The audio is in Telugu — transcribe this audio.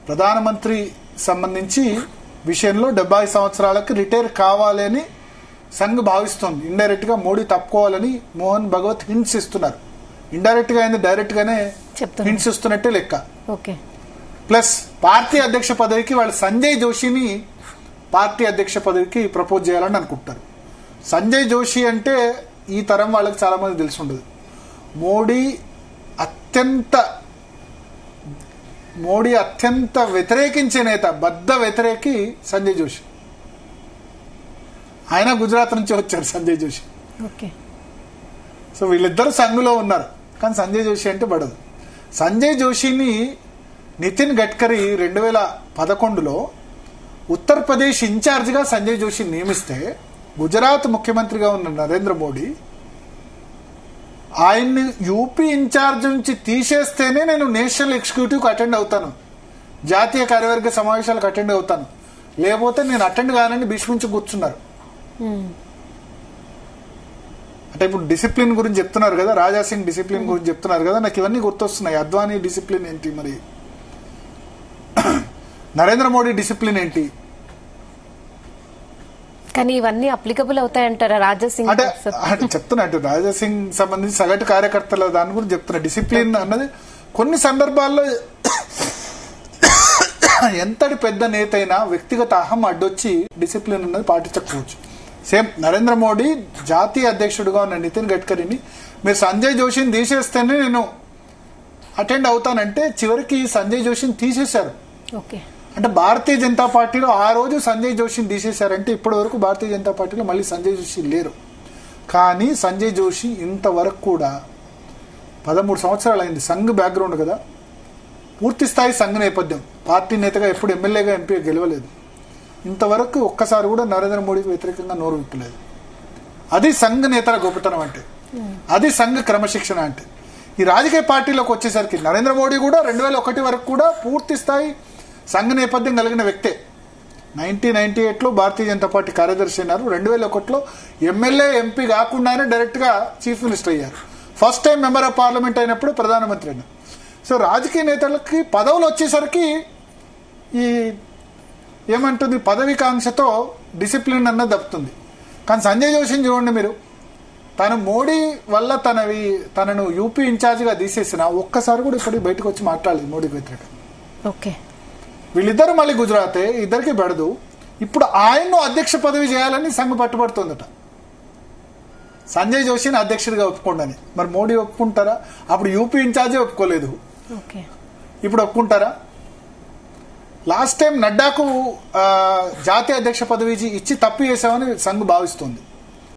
ప్రధానమంత్రి సంబంధించి విషయంలో 70 సంవత్సరాలకు రిటైర్ కావాలి అని సంఘ్ భావిస్తోంది. ఇండైరెక్ట్ గా మోడీ తప్పుకోవాలని మోహన్ భగవత్ హింట్స్ ఇస్తున్నారు. ఇండైరెక్ట్ గా అయింది, డైరెక్ట్ గానే హింట్స్ ఇస్తున్నట్టే లెక్క. ప్లస్ పార్టీ అధ్యక్ష పదవికి వాళ్ళు సంజయ్ జోషిని పార్టీ అధ్యక్ష పదవికి ప్రపోజ్ చేయాలని అనుకుంటారు. సంజయ్ జోషి అంటే ఈ తరం వాళ్ళకి చాలా మంది తెలిసి ఉండదు. మోడీ అత్యంత వ్యతిరేకించే నేత, బద్ద వ్యతిరేకి సంజయ్ జోషి. ఆయన గుజరాత్ నుంచి వచ్చారు సంజయ్ జోషి. సో వీళ్ళిద్దరు సంఘులో ఉన్నారు, కానీ సంజయ్ జోషి అంటే పడదు. సంజయ్ జోషిని నితిన్ గడ్కరీ 2011లో ఉత్తరప్రదేశ్ ఇన్ఛార్జిగా సంజయ్ జోషి నియమిస్తే గుజరాత్ ముఖ్యమంత్రిగా ఉన్న నరేంద్ర మోడీ ఆయన్ని యూపీ ఇన్ఛార్జ్ నుంచి తీసేస్తేనే నేను నేషనల్ ఎగ్జిక్యూటివ్ అటెండ్ అవుతాను, జాతీయ కార్యవర్గ సమావేశాలకు అటెండ్ అవుతాను, లేకపోతే నేను అటెండ్ కానని భీష్మించి కూర్చున్నారు. అంటే ఇప్పుడు డిసిప్లిన్ గురించి చెప్తున్నారు కదా, రాజాసింగ్ డిసిప్లిన్ గురించి చెప్తున్నారు కదా, నాకు ఇవన్నీ గుర్తొస్తున్నాయి. అద్వానీ డిసిప్లిన్ ఏంటి, మరి నరేంద్ర మోడీ డిసిప్లిన్ ఏంటి? కానీ ఇవన్నీ అప్లికబుల్ అవుతాయంటారా రాజాసింగ్? అంటే చెప్తున్నా, అంటే రాజాసింగ్ సంబంధించి సగటు కార్యకర్తల దాని గురించి చెప్తున్నా. డిసిప్లిన్ అన్నది కొన్ని సందర్భాల్లో ఎంతటి పెద్ద నేత అయినా వ్యక్తిగత అహం అడ్డొచ్చి డిసిప్లిన్ అన్నది పాటించకపోవచ్చు. సేమ్ నరేంద్ర మోడీ జాతీయ అధ్యక్షుడిగా ఉన్న నితిన్ గడ్కరీని మీరు సంజయ్ జోషిని తీసేస్తేనే నేను అటెండ్ అవుతానంటే చివరికి సంజయ్ జోషిని తీసేశారు. అంటే భారతీయ జనతా పార్టీలో ఆ రోజు సంజయ్ జోషిని తీసేశారంటే ఇప్పటి వరకు భారతీయ జనతా పార్టీలో మళ్ళీ సంజయ్ జోషి లేరు. కానీ సంజయ్ జోషి ఇంతవరకు కూడా 13 సంవత్సరాలు అయింది. సంఘ్ బ్యాక్గ్రౌండ్ కదా, పూర్తి స్థాయి సంఘ నేపథ్యం, పార్టీ నేతగా ఎప్పుడు ఎమ్మెల్యేగా ఎంపీగా గెలవలేదు. ఇంతవరకు ఒక్కసారి కూడా నరేంద్ర మోడీకి వ్యతిరేకంగా నోరు విప్పలేదు. అది సంఘ నేతల గొప్పతనం అంటే, అది సంఘ క్రమశిక్షణ అంటే. ఈ రాజకీయ పార్టీలోకి వచ్చేసరికి నరేంద్ర మోడీ కూడా 2001 వరకు కూడా పూర్తి స్థాయి సంఘ నేపథ్యం కలిగిన వ్యక్తే. 1998లో భారతీయ జనతా పార్టీ కార్యదర్శి అయినారు. 2001లో ఎమ్మెల్యే ఎంపీ కాకుండానే డైరెక్ట్ గా చీఫ్ మినిస్టర్ అయ్యారు. First time member of parliament అయినప్పుడు ప్రధానమంత్రి అయినారు. సో రాజకీయ నేతలకి పదవులు వచ్చేసరికి ఈ ఏమంటుంది పదవికాంక్షతో డిసిప్లిన్ అన్నది దప్పుతుంది. కానీ సంజయ్ జోషిని చూడండి మీరు, తను మోడీ వల్ల తనను యూపీ ఇన్ఛార్జిగా తీసేసిన ఒక్కసారి కూడా ఇప్పటికి బయటకు వచ్చి మాట్లాడలేదు మోడీకి వ్యతిరేకంగా. వీళ్ళిద్దరు మళ్ళీ గుజరాతే, ఇద్దరికి బెడదు. ఇప్పుడు ఆయన్ను అధ్యక్ష పదవి చేయాలని సంఘ పట్టుబడుతుందట, సంజయ్ జోషిని అధ్యక్షుడిగా ఒప్పుకోండి. మరి మోడీ ఒప్పుకుంటారా? అప్పుడు యూపీ ఇన్ఛార్జే ఒప్పుకోలేదు, ఇప్పుడు ఒప్పుకుంటారా? లాస్ట్ టైం నడ్డాకు జాతీయ అధ్యక్ష పదవి ఇచ్చి తప్పు చేశామని సంఘ్ భావిస్తోంది.